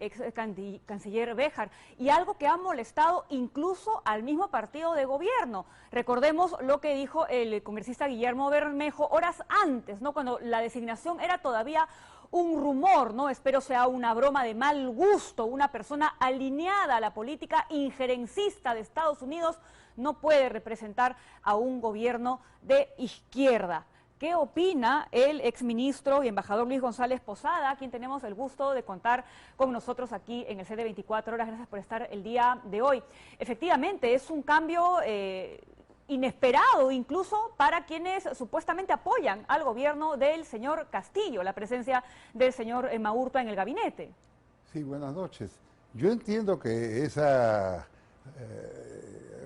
ex canciller Béjar, y algo que ha molestado incluso al mismo partido de gobierno. Recordemos lo que dijo el congresista Guillermo Bermejo horas antes, ¿no?, cuando la designación era todavía un rumor, ¿no? Espero sea una broma de mal gusto. Una persona alineada a la política injerencista de Estados Unidos no puede representar a un gobierno de izquierda. ¿Qué opina el exministro y embajador Luis González Posada, a quien tenemos el gusto de contar con nosotros aquí en el CD 24 Horas? Gracias por estar el día de hoy. Efectivamente, es un cambio inesperado incluso para quienes supuestamente apoyan al gobierno del señor Castillo, la presencia del señor Maurtua en el gabinete. Sí, buenas noches. Yo entiendo que esa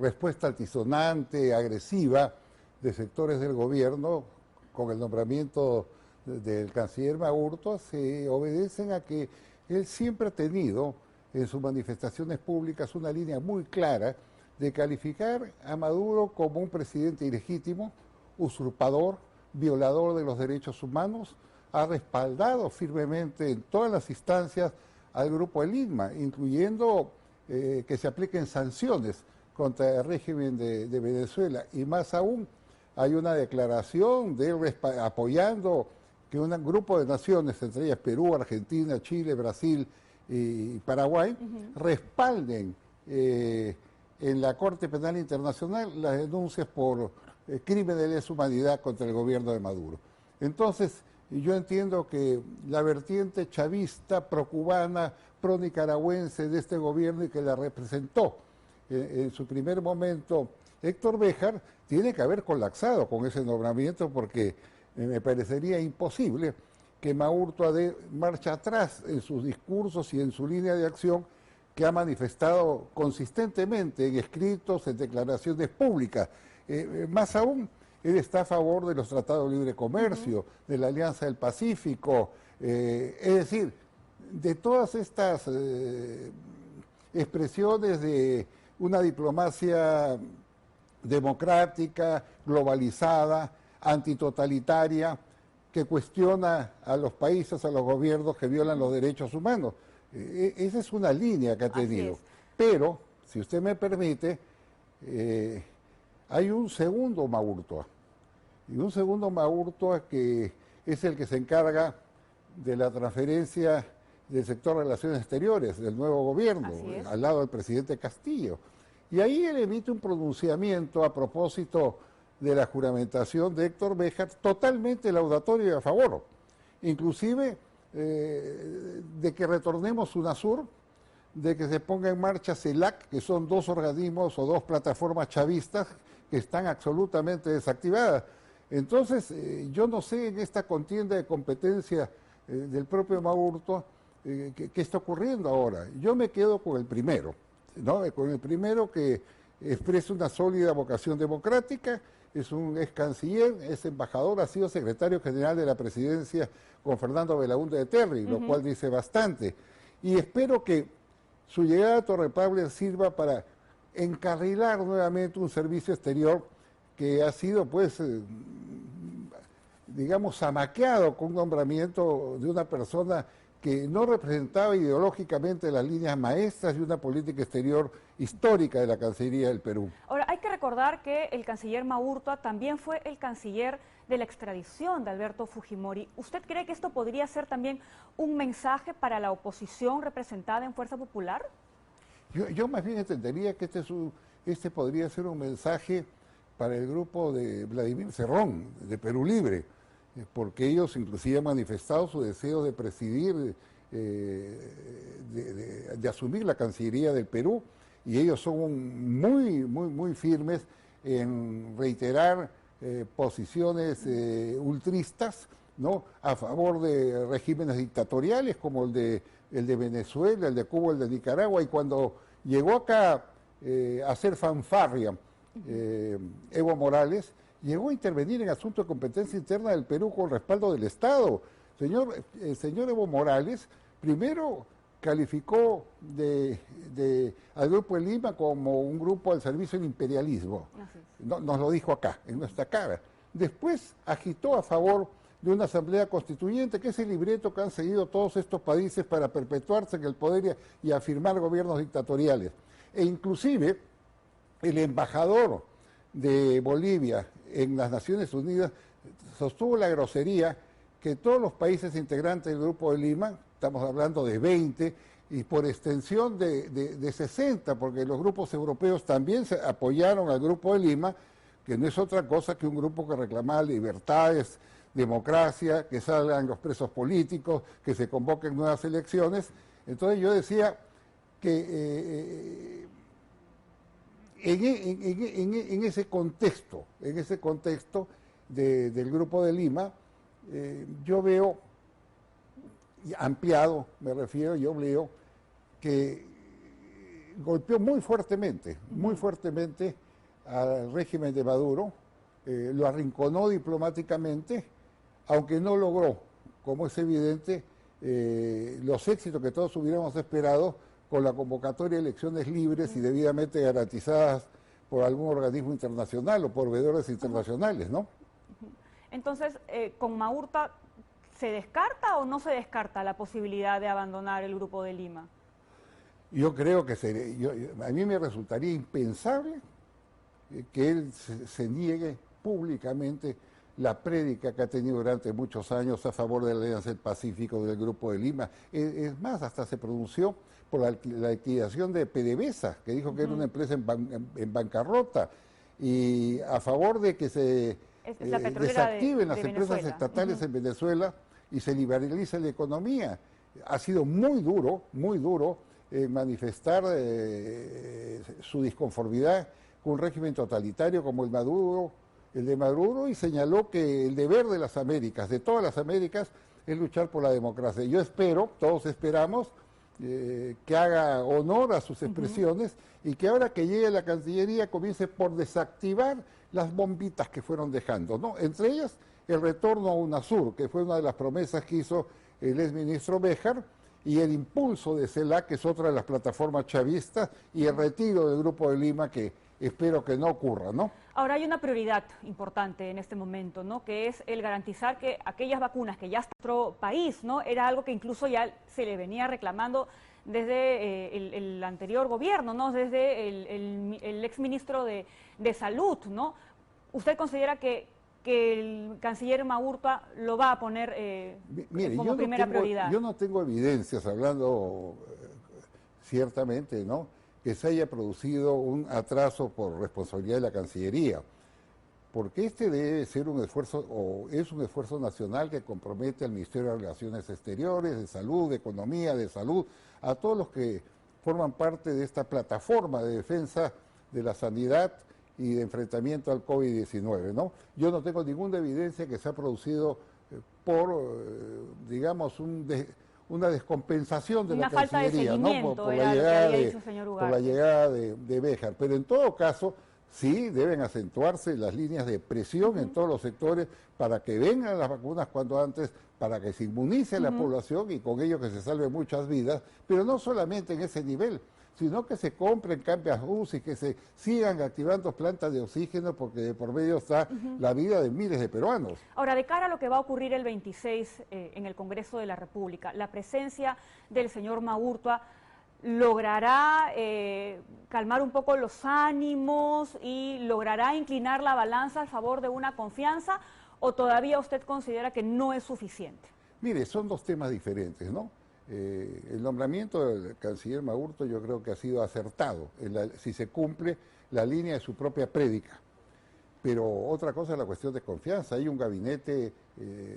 respuesta altisonante, agresiva de sectores del gobierno con el nombramiento del canciller Maurtua se obedecen a que él siempre ha tenido en sus manifestaciones públicas una línea muy clara de calificar a Maduro como un presidente ilegítimo, usurpador, violador de los derechos humanos. Ha respaldado firmemente en todas las instancias al grupo El Inma, incluyendo que se apliquen sanciones contra el régimen de Venezuela, y más aún hay una declaración de él apoyando que un grupo de naciones, entre ellas Perú, Argentina, Chile, Brasil y Paraguay, respalden en la Corte Penal Internacional las denuncias por crímenes de lesa humanidad contra el gobierno de Maduro. Entonces, yo entiendo que la vertiente chavista, procubana, pro-nicaragüense de este gobierno y que la representó en su primer momento Héctor Béjar, tiene que haber colapsado con ese nombramiento, porque me parecería imposible que Maurtua dé marcha atrás en sus discursos y en su línea de acción que ha manifestado consistentemente en escritos, en declaraciones públicas. Más aún, él está a favor de los tratados de libre comercio, de la Alianza del Pacífico, es decir, de todas estas expresiones de una diplomacia democrática, globalizada, antitotalitaria, que cuestiona a los países, a los gobiernos que violan los derechos humanos. Esa es una línea que ha tenido. Pero, si usted me permite, hay un segundo Maurtua, y un segundo Maurtua que es el que se encarga de la transferencia del sector de relaciones exteriores del nuevo gobierno, al lado del presidente Castillo. Y ahí él emite un pronunciamiento a propósito de la juramentación de Héctor Béjar, totalmente laudatorio y a favor, inclusive de que retornemos UNASUR, de que se ponga en marcha CELAC, que son dos organismos o dos plataformas chavistas que están absolutamente desactivadas. Entonces, yo no sé en esta contienda de competencia del propio Maurtua qué está ocurriendo ahora. Yo me quedo con el primero, ¿no? Con el primero, que expresa una sólida vocación democrática, es un ex canciller, es embajador, ha sido secretario general de la presidencia con Fernando Belaúnde de Terry, lo cual dice bastante. Y espero que su llegada a Torre Pablo sirva para encarrilar nuevamente un servicio exterior que ha sido, pues, digamos, zamaqueado con un nombramiento de una persona que no representaba ideológicamente las líneas maestras de una política exterior histórica de la Cancillería del Perú. Ahora, hay que recordar que el canciller Maurtua también fue el canciller de la extradición de Alberto Fujimori. ¿Usted cree que esto podría ser también un mensaje para la oposición representada en Fuerza Popular? Yo más bien entendería que este podría ser un mensaje para el grupo de Vladimir Cerrón, de Perú Libre, porque ellos inclusive han manifestado su deseo de presidir, de asumir la Cancillería del Perú, y ellos son muy firmes en reiterar posiciones ultristas, ¿no?, a favor de regímenes dictatoriales como el de Venezuela, el de Cuba, el de Nicaragua. Y cuando llegó acá a hacer fanfarria Evo Morales, llegó a intervenir en asuntos de competencia interna del Perú con respaldo del Estado. El señor Evo Morales primero calificó al Grupo El Lima como un grupo al servicio del imperialismo. Nos lo dijo acá, en nuestra cara. Después agitó a favor de una asamblea constituyente, que es el libreto que han seguido todos estos países para perpetuarse en el poder y afirmar gobiernos dictatoriales. E inclusive el embajador de Bolivia en las Naciones Unidas sostuvo la grosería que todos los países integrantes del Grupo de Lima, estamos hablando de 20, y por extensión de 60, porque los grupos europeos también se apoyaron al Grupo de Lima, que no es otra cosa que un grupo que reclamaba libertades, democracia, que salgan los presos políticos, que se convoquen nuevas elecciones. Entonces yo decía que en ese contexto del Grupo de Lima, yo veo, ampliado me refiero, yo veo que golpeó muy fuertemente al régimen de Maduro, lo arrinconó diplomáticamente, aunque no logró, como es evidente, los éxitos que todos hubiéramos esperado con la convocatoria de elecciones libres y debidamente garantizadas por algún organismo internacional o por veedores internacionales, ¿no? Entonces, ¿con Maurtua se descarta o no se descarta la posibilidad de abandonar el Grupo de Lima? Yo creo que a mí me resultaría impensable que él se niegue públicamente la prédica que ha tenido durante muchos años a favor de la Alianza del Pacífico del Grupo de Lima. Es más, hasta se pronunció por la liquidación de PDVSA, que dijo que era una empresa en bancarrota, y a favor de que se desactiven las empresas estatales en Venezuela y se liberalice la economía. Ha sido muy duro manifestar su disconformidad con un régimen totalitario como el de Maduro, y señaló que el deber de las Américas, de todas las Américas, es luchar por la democracia. Yo espero, todos esperamos, que haga honor a sus expresiones y que ahora que llegue a la Cancillería comience por desactivar las bombitas que fueron dejando, ¿no? Entre ellas el retorno a UNASUR, que fue una de las promesas que hizo el exministro Béjar, y el impulso de CELAC, que es otra de las plataformas chavistas, y el retiro del Grupo de Lima, que espero que no ocurra, ¿no? Ahora hay una prioridad importante en este momento, ¿no? Que es el garantizar que aquellas vacunas que ya está en nuestro país, ¿no? Era algo que incluso ya se le venía reclamando desde el anterior gobierno, ¿no? Desde el exministro de Salud, ¿no? ¿Usted considera que el canciller Maurtua lo va a poner como primera prioridad? Yo no tengo evidencias, hablando ciertamente, ¿no?, que se haya producido un atraso por responsabilidad de la Cancillería, porque este debe ser un esfuerzo, o es un esfuerzo nacional que compromete al Ministerio de Relaciones Exteriores, de Salud, de Economía, de Salud, a todos los que forman parte de esta plataforma de defensa de la sanidad y de enfrentamiento al COVID-19, ¿no? Yo no tengo ninguna evidencia que se ha producido por, digamos, una descompensación de una la Cancillería, ¿no? Por la llegada de Béjar. Pero en todo caso, sí deben acentuarse las líneas de presión en todos los sectores para que vengan las vacunas cuanto antes, para que se inmunice la población y con ello que se salven muchas vidas, pero no solamente en ese nivel, sino que se compren cambios UCI, que se sigan activando plantas de oxígeno, porque de por medio está la vida de miles de peruanos. Ahora, de cara a lo que va a ocurrir el 26 en el Congreso de la República, la presencia del señor Maurtua logrará calmar un poco los ánimos y logrará inclinar la balanza a favor de una confianza, ¿o todavía usted considera que no es suficiente? Mire, son dos temas diferentes, ¿no? El nombramiento del canciller Maurtua yo creo que ha sido acertado, si se cumple la línea de su propia prédica. Pero otra cosa es la cuestión de confianza. Hay un gabinete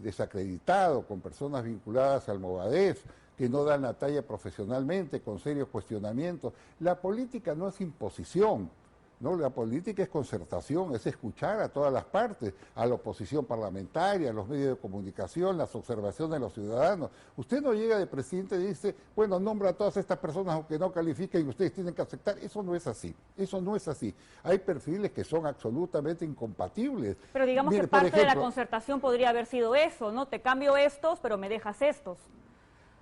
desacreditado, con personas vinculadas al Movadef, que no dan la talla profesionalmente, con serios cuestionamientos. La política no es imposición, ¿no? La política es concertación, es escuchar a todas las partes, a la oposición parlamentaria, a los medios de comunicación, las observaciones de los ciudadanos. Usted no llega de presidente y dice, bueno, nombra a todas estas personas aunque no califiquen y ustedes tienen que aceptar. Eso no es así, eso no es así. Hay perfiles que son absolutamente incompatibles. Pero digamos que parte de la concertación podría haber sido eso, ¿no? Te cambio estos, pero me dejas estos.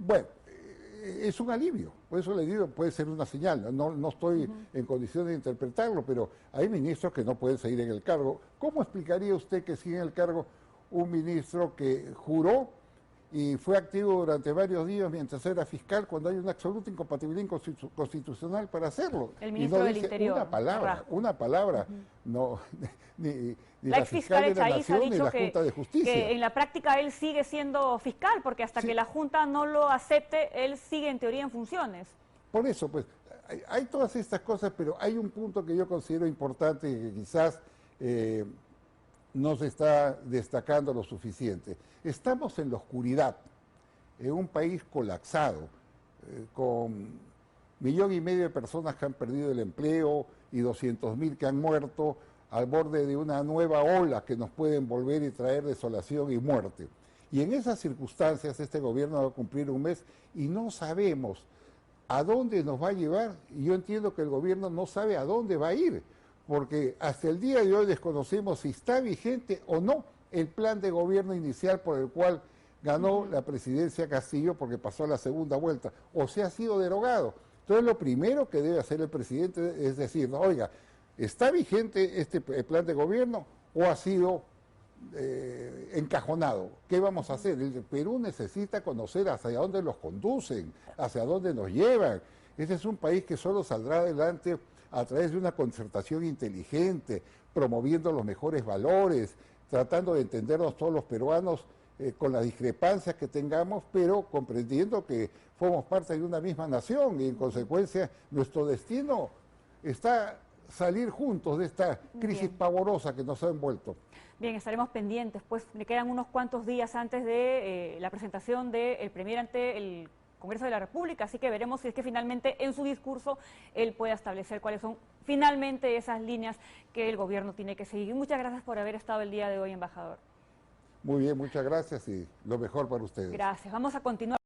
Bueno, es un alivio, por eso le digo, puede ser una señal, no estoy en condiciones de interpretarlo, pero hay ministros que no pueden seguir en el cargo. ¿Cómo explicaría usted que sigue en el cargo un ministro que juró y fue activo durante varios días mientras era fiscal, cuando hay una absoluta incompatibilidad constitucional para hacerlo. El ministro del Interior. Una palabra, no, ni la ex fiscal de la Nación, ha dicho ni la Junta de Justicia. que en la práctica él sigue siendo fiscal, porque hasta que la Junta no lo acepte, él sigue en teoría en funciones. Por eso, pues, hay todas estas cosas, pero hay un punto que yo considero importante y que quizás no se está destacando lo suficiente. Estamos en la oscuridad, en un país colapsado, con 1,5 millones de personas que han perdido el empleo y 200.000 que han muerto, al borde de una nueva ola que nos puede envolver y traer desolación y muerte. Y en esas circunstancias este gobierno va a cumplir un mes y no sabemos a dónde nos va a llevar, y yo entiendo que el gobierno no sabe a dónde va a ir, porque hasta el día de hoy desconocemos si está vigente o no el plan de gobierno inicial por el cual ganó la presidencia Castillo, porque pasó a la segunda vuelta, o si ha sido derogado. Entonces lo primero que debe hacer el presidente es decir, no, oiga, ¿está vigente este plan de gobierno o ha sido encajonado? ¿Qué vamos a hacer? El Perú necesita conocer hacia dónde los conducen, hacia dónde nos llevan. Este es un país que solo saldrá adelante a través de una concertación inteligente, promoviendo los mejores valores, tratando de entendernos todos los peruanos con las discrepancias que tengamos, pero comprendiendo que formamos parte de una misma nación y en consecuencia nuestro destino está salir juntos de esta crisis pavorosa que nos ha envuelto. Bien, estaremos pendientes, pues le quedan unos cuantos días antes de la presentación del Premier ante el Congreso de la República, así que veremos si es que finalmente en su discurso él puede establecer cuáles son finalmente esas líneas que el gobierno tiene que seguir. Muchas gracias por haber estado el día de hoy, embajador. Muy bien, muchas gracias y lo mejor para ustedes. Gracias. Vamos a continuar.